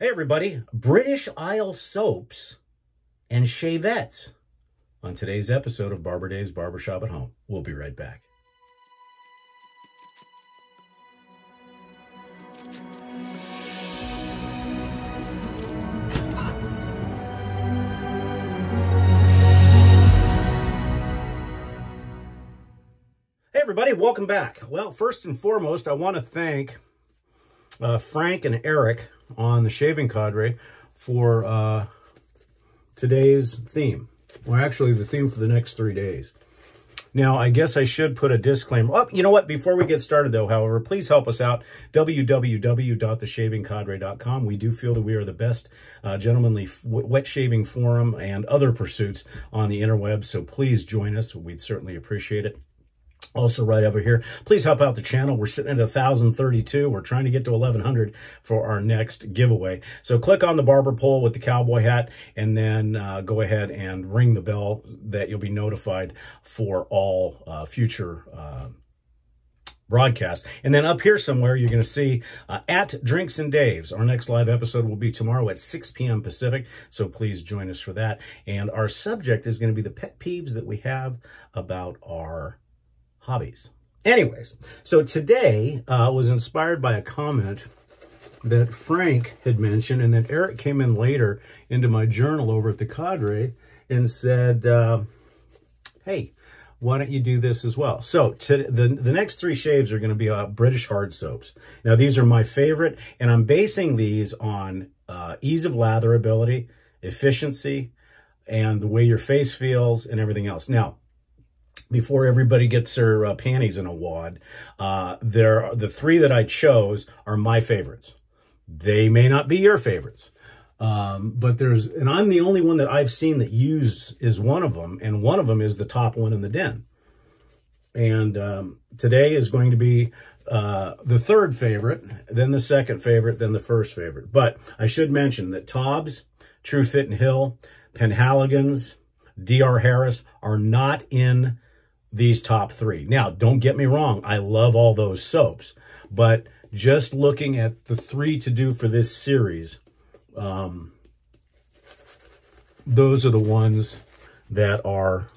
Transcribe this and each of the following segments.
Hey everybody, British Isle soaps and Shavettes on today's episode of Barber Dave's Barbershop at Home. We'll be right back. Hey everybody, welcome back. Well, first and foremost, I want to thank Frank and Eric on the Shaving Cadre for today's theme, or actually the theme for the next 3 days. Now, I guess I should put a disclaimer. Oh, you know what? Before we get started, though, however, please help us out. www.theshavingcadre.com. We do feel that we are the best gentlemanly wet shaving forum and other pursuits on the interweb, so please join us. We'd certainly appreciate it. Also, right over here, please help out the channel. We're sitting at 1,032. We're trying to get to 1,100 for our next giveaway. So click on the barber pole with the cowboy hat, and then go ahead and ring the bell that you'll be notified for all future broadcasts. And then up here somewhere, you're going to see at Drinks and Dave's. Our next live episode will be tomorrow at 6 p.m. Pacific, so please join us for that. And our subject is going to be the pet peeves that we have about our hobbies. Anyways, so today was inspired by a comment that Frank had mentioned, and then Eric came in later into my journal over at the Cadre and said, hey, why don't you do this as well? So the next 3 shaves are going to be British hard soaps. Now, these are my favorite, and I'm basing these on ease of latherability, efficiency, and the way your face feels and everything else. Now, before everybody gets their panties in a wad, the 3 that I chose are my favorites. They may not be your favorites, but and I'm the only one that I've seen that is one of them, and one of them is the top one in the den. And today is going to be the 3rd favorite, then the 2nd favorite, then the 1st favorite. But I should mention that Taubes, True Fit and Hill, Penhaligons, D.R. Harris are not in these top 3. Now, don't get me wrong. I love all those soaps, but just looking at the 3 to do for this series, those are the ones that are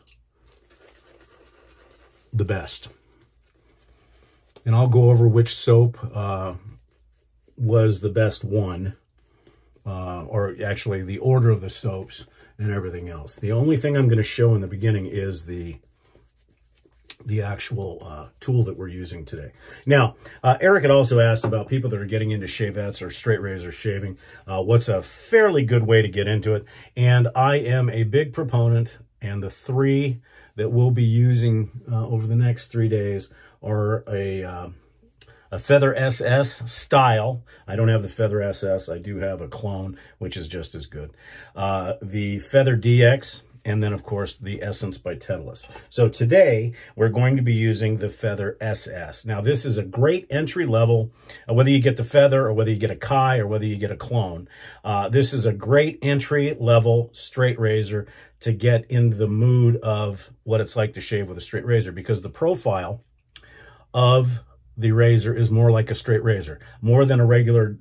the best. And I'll go over which soap was the best one, or actually the order of the soaps and everything else. The only thing I'm going to show in the beginning is the actual tool that we're using today. Now, Eric had also asked about people that are getting into Shavettes or straight razor shaving. What's a fairly good way to get into it? And I am a big proponent, and the 3 that we'll be using over the next 3 days are a Feather SS style. I don't have the Feather SS. I do have a clone, which is just as good. The Feather DX, and then, of course, the Essence by Titleist. So today, we're going to be using the Feather SS. Now, this is a great entry level, whether you get the Feather or whether you get a Kai or whether you get a clone. This is a great entry level straight razor to get into the mood of what it's like to shave with a straight razor, because the profile of the razor is more like a straight razor, more than a regular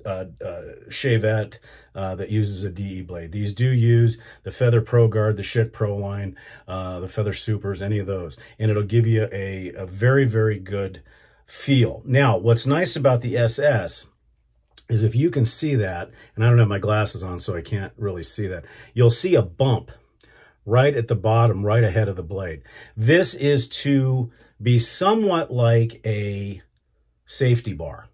Shavette that uses a DE blade. These do use the Feather Pro Guard, the Schick Pro line, the Feather Supers, any of those. And it'll give you a very, very good feel. Now, what's nice about the SS is if you can see that, and I don't have my glasses on, so I can't really see that, you'll see a bump right at the bottom, right ahead of the blade. This is to be somewhat like a safety bar,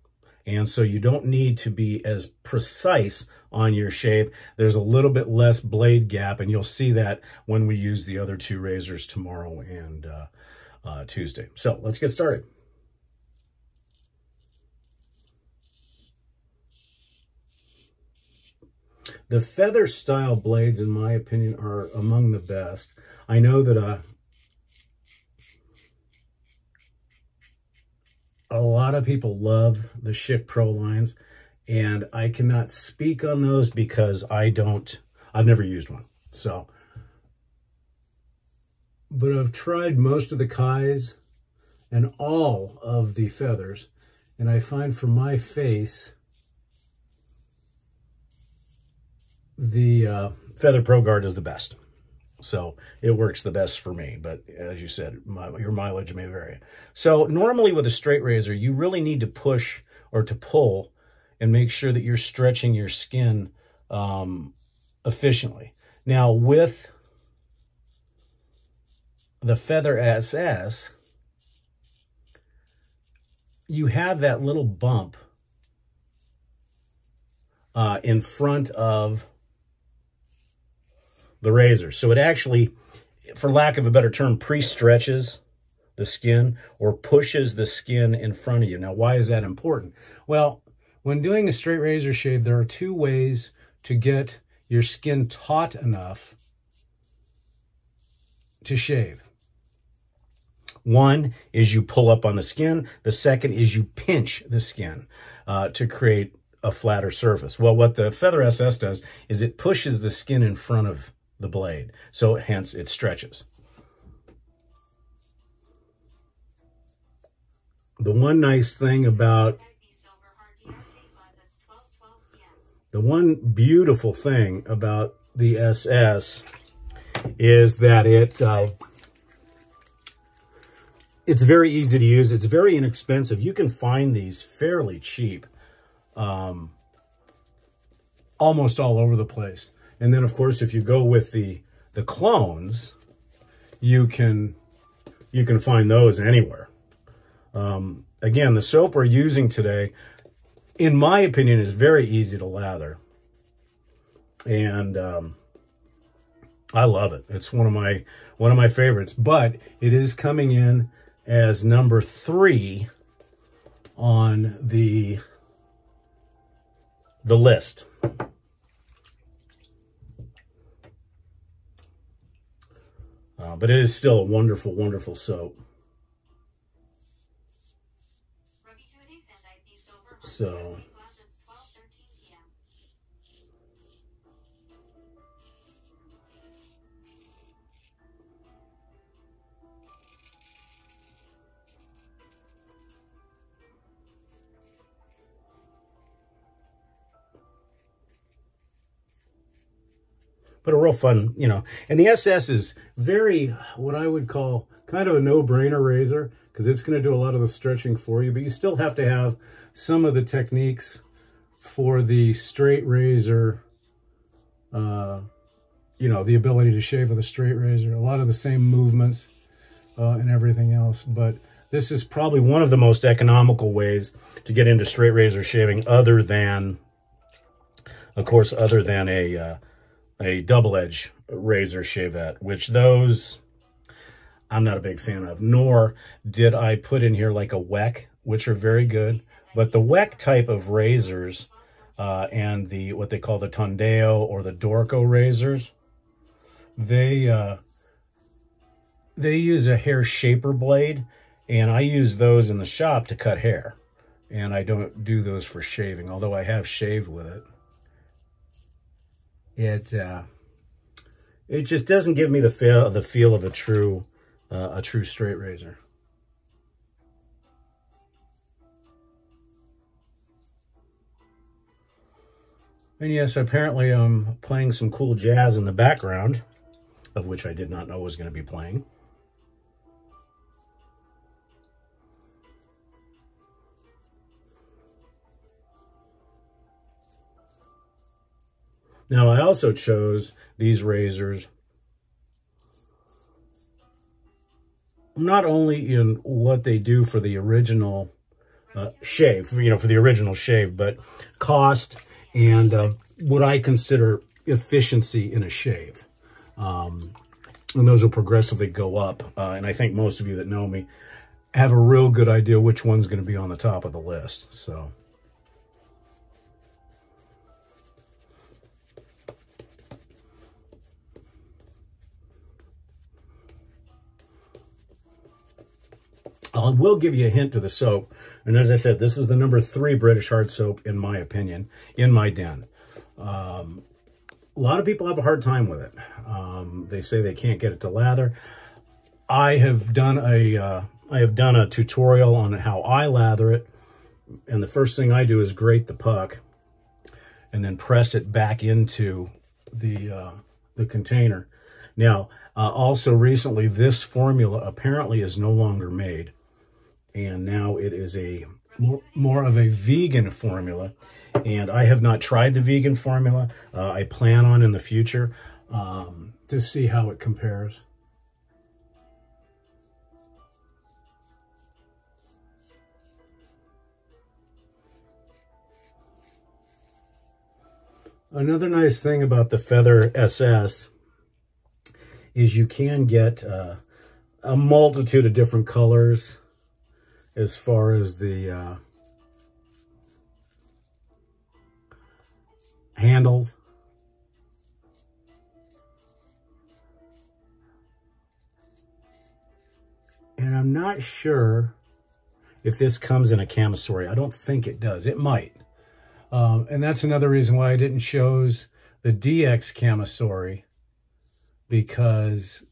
and so you don't need to be as precise on your shave. There's a little bit less blade gap, and you'll see that when we use the other 2 razors tomorrow and Tuesday. So let's get started. The Feather style blades, in my opinion, are among the best. I know that a lot of people love the Schick Pro lines, and I cannot speak on those because I've never used one. So, but I've tried most of the Kais and all of the Feathers, and I find for my face, the Feather Pro Guard is the best. So it works the best for me. But as you said, your mileage may vary. So normally with a straight razor, you really need to push or to pull and make sure that you're stretching your skin efficiently. Now with the Feather SS, you have that little bump in front of the razor. So it actually, for lack of a better term, pre-stretches the skin or pushes the skin in front of you. Now, why is that important? Well, when doing a straight razor shave, there are two ways to get your skin taut enough to shave. One is you pull up on the skin. The second is you pinch the skin to create a flatter surface. Well, what the Feather SS does is it pushes the skin in front of the blade, so hence it stretches. The one nice thing about, the one beautiful thing about the SS is that it's very easy to use. It's very inexpensive. You can find these fairly cheap, almost all over the place. And then, of course, if you go with the clones, you can find those anywhere. Again, the soap we're using today, in my opinion, is very easy to lather. And I love it. It's one of my favorites. But it is coming in as number 3 on the list. But it is still a wonderful, wonderful soap. So, but a real fun, you know. And the SS is very, what I would call kind of a no-brainer razor, because it's going to do a lot of the stretching for you, but you still have to have some of the techniques for the straight razor, you know, the ability to shave with a straight razor, a lot of the same movements and everything else. But this is probably one of the most economical ways to get into straight razor shaving, other than, of course, other than a double-edge razor shavette, which those I'm not a big fan of, nor did I put in here like a WEC, which are very good. But the WEC type of razors and the what they call the Tondeo or the Dorco razors, they use a hair shaper blade, and I use those in the shop to cut hair. And I don't do those for shaving, although I have shaved with it. It just doesn't give me the feel of a true straight razor. And yes, apparently I'm playing some cool jazz in the background, of which I did not know was going to be playing. Now, I also chose these razors not only in what they do for the original shave, you know, for the original shave, but cost and what I consider efficiency in a shave. And those will progressively go up. And I think most of you that know me have a real good idea which one's going to be on the top of the list. So, I will give you a hint to the soap. And as I said, this is the number 3 British hard soap, in my opinion, in my den. A lot of people have a hard time with it. They say they can't get it to lather. I have done a tutorial on how I lather it. And the first thing I do is grate the puck and then press it back into the container. Now, also recently, this formula apparently is no longer made, and now it is a more of a vegan formula. And I have not tried the vegan formula. I plan on in the future to see how it compares. Another nice thing about the Feather SS is you can get a multitude of different colors as far as the handles. And I'm not sure if this comes in a camisole. I don't think it does. It might. And that's another reason why I didn't choose the DX camisole, because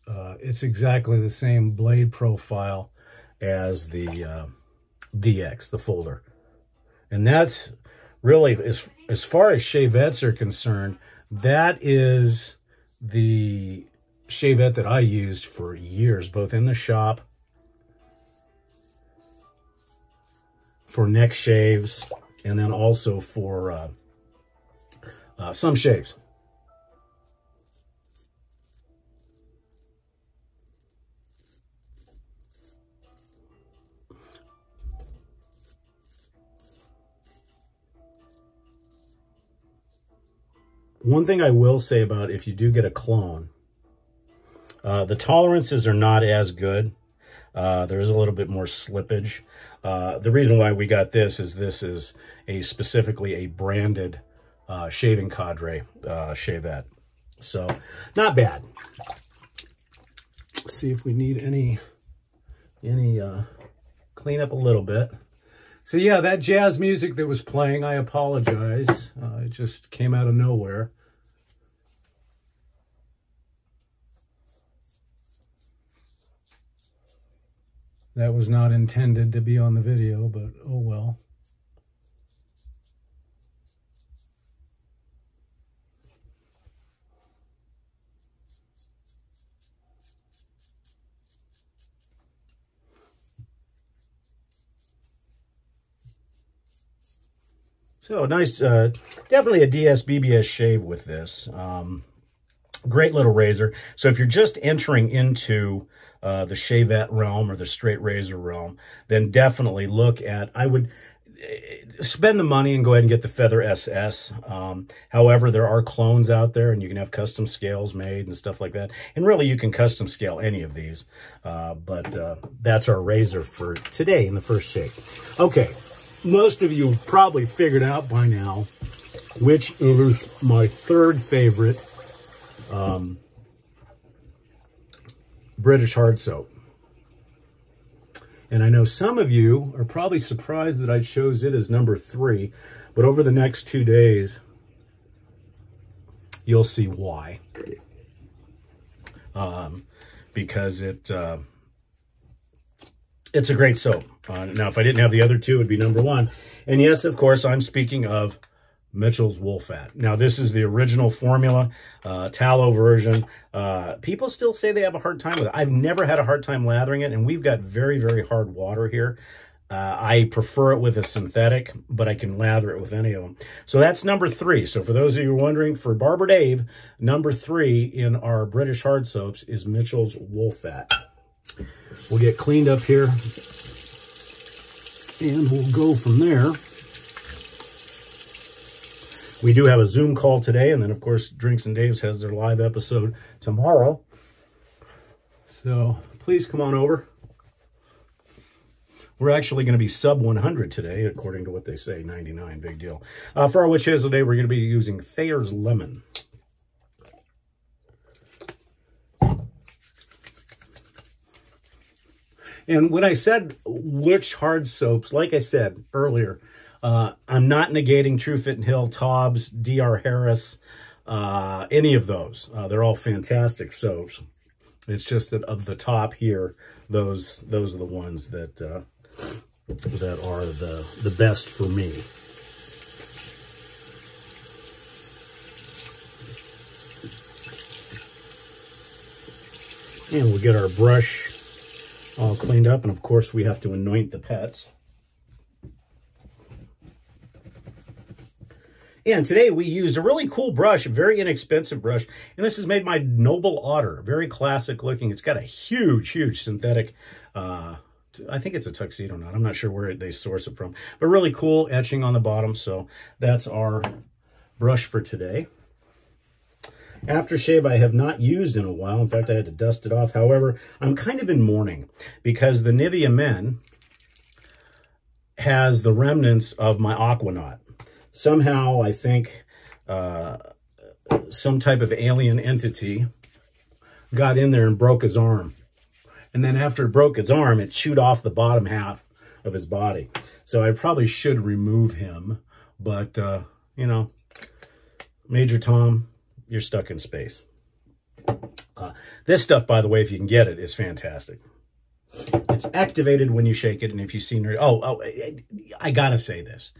it's exactly the same blade profile as the DX, the folder. And that's really, as far as Shavettes are concerned, that is the Shavette that I used for years, both in the shop, for neck shaves, and then also for some shaves. One thing I will say about if you do get a clone, the tolerances are not as good. There is a little bit more slippage. The reason why we got this is specifically a branded Shaving Cadre Shavette. So, not bad. Let's see if we need any cleanup a little bit. So yeah, that jazz music that was playing, I apologize. It just came out of nowhere. That was not intended to be on the video, but oh well. So nice, definitely a DS BBS shave with this. Great little razor. So if you're just entering into the Shavette realm or the straight razor realm, then definitely look at, I would spend the money and go ahead and get the Feather SS. However, there are clones out there, and you can have custom scales made and stuff like that. And really, you can custom scale any of these. But that's our razor for today in the first shave. Okay, most of you have probably figured out by now which is my third favorite British hard soap. And I know some of you are probably surprised that I chose it as number 3, but over the next 2 days, you'll see why. Because it's a great soap. Now, if I didn't have the other two, it would be number 1. And yes, of course, I'm speaking of Mitchell's Wool Fat. Now, this is the original formula, tallow version. People still say they have a hard time with it. I've never had a hard time lathering it, and we've got very, very hard water here. I prefer it with a synthetic, but I can lather it with any of them. So that's number 3. So for those of you wondering, for Barber Dave, number 3 in our British hard soaps is Mitchell's Wool Fat. We'll get cleaned up here, and we'll go from there. We do have a Zoom call today, and then, of course, Drinks and Dave's has their live episode tomorrow. So please come on over. We're actually going to be sub 100 today, according to what they say, 99, big deal. For our witch hazel today, we're going to be using Thayer's Lemon. And when I said which hard soaps, like I said earlier, I'm not negating True Fit and Hill, Taubes, DR Harris, any of those. They're all fantastic soaps. It's just that of the top here, those are the ones that are the best for me. And we'll get our brush all cleaned up. And of course, we have to anoint the pets. And today we used a really cool brush, a very inexpensive brush. And this is made by Noble Otter. Very classic looking. It's got a huge, huge synthetic, I think it's a tuxedo knot. I'm not sure where they source it from. But really cool etching on the bottom. So that's our brush for today. Aftershave I have not used in a while. In fact, I had to dust it off. However, I'm kind of in mourning because the Nivea Men has the remnants of my Aqua Knot. Somehow, I think some type of alien entity got in there and broke his arm. And then after it broke its arm, it chewed off the bottom half of his body. So I probably should remove him. But, you know, Major Tom, you're stuck in space. This stuff, by the way, if you can get it, is fantastic. It's activated when you shake it. And if you've seen... I got to say this.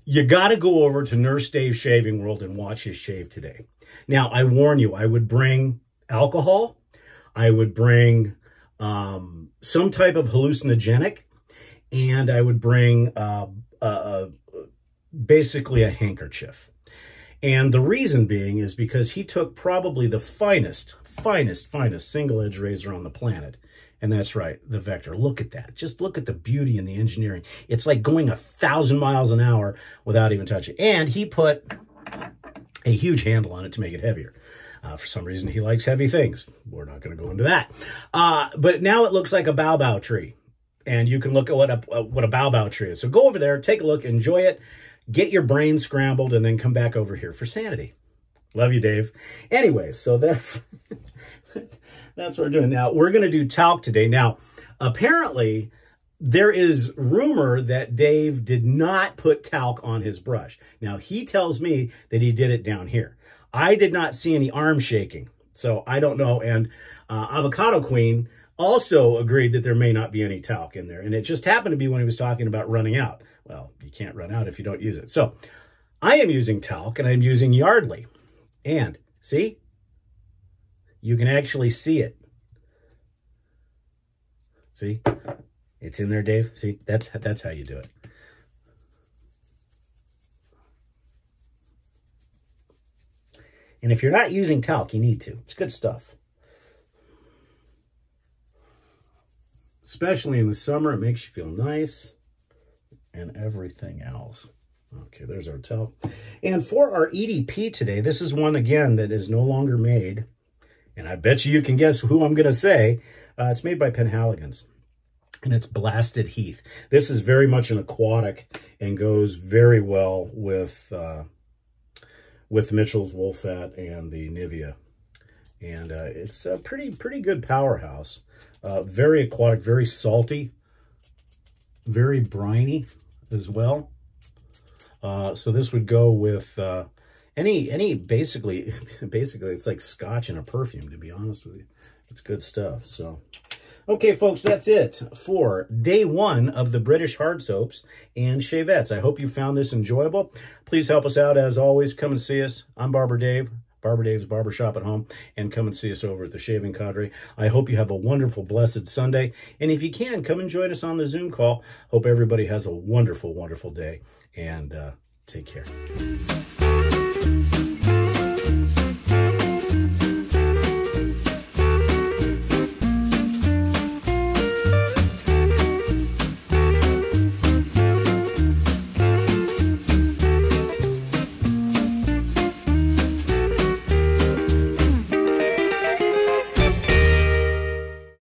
You got to go over to Nurse Dave's Shaving World and watch his shave today. Now, I warn you, I would bring alcohol. I would bring some type of hallucinogenic. And I would bring basically a handkerchief. And the reason being is because he took probably the finest single-edge razor on the planet. And that's right, the Vector. Look at that. Just look at the beauty and the engineering. It's like going 1,000 miles an hour without even touching. And he put a huge handle on it to make it heavier. For some reason, he likes heavy things. We're not going to go into that. But now it looks like a baobab tree. And you can look at what a baobab tree is. So go over there, take a look, enjoy it, get your brain scrambled, and then come back over here for sanity. Love you, Dave. Anyway, so that's... That's what we're doing. Now, we're going to do talc today. Now, apparently, there is rumor that Dave did not put talc on his brush. Now, he tells me that he did it down here. I did not see any arm shaking, so I don't know. And Avocado Queen also agreed that there may not be any talc in there. And it just happened to be when he was talking about running out. Well, you can't run out if you don't use it. So, I am using talc, and I'm using Yardley. And, see? You can actually see it. See? It's in there, Dave. See? That's how you do it. And if you're not using talc, you need to. It's good stuff. Especially in the summer, it makes you feel nice and everything else. Okay, there's our talc. And for our EDP today, this is one, again, that is no longer made. And I bet you can guess who I'm going to say. It's made by Penhaligon's. And it's Blasted Heath. This is very much an aquatic and goes very well with Mitchell's Wolfat and the Nivea. And it's a pretty good powerhouse. Very aquatic, very salty, very briny as well. So this would go with... basically it's like scotch and a perfume, to be honest with you. It's good stuff. So, okay, folks, that's it for day one of the British hard soaps and Shavettes. I hope you found this enjoyable. Please help us out. As always, come and see us. I'm Barber Dave, Barber Dave's Barbershop at Home, and come and see us over at the Shaving Cadre. I hope you have a wonderful, blessed Sunday. And if you can, come and join us on the Zoom call. Hope everybody has a wonderful, wonderful day. And take care.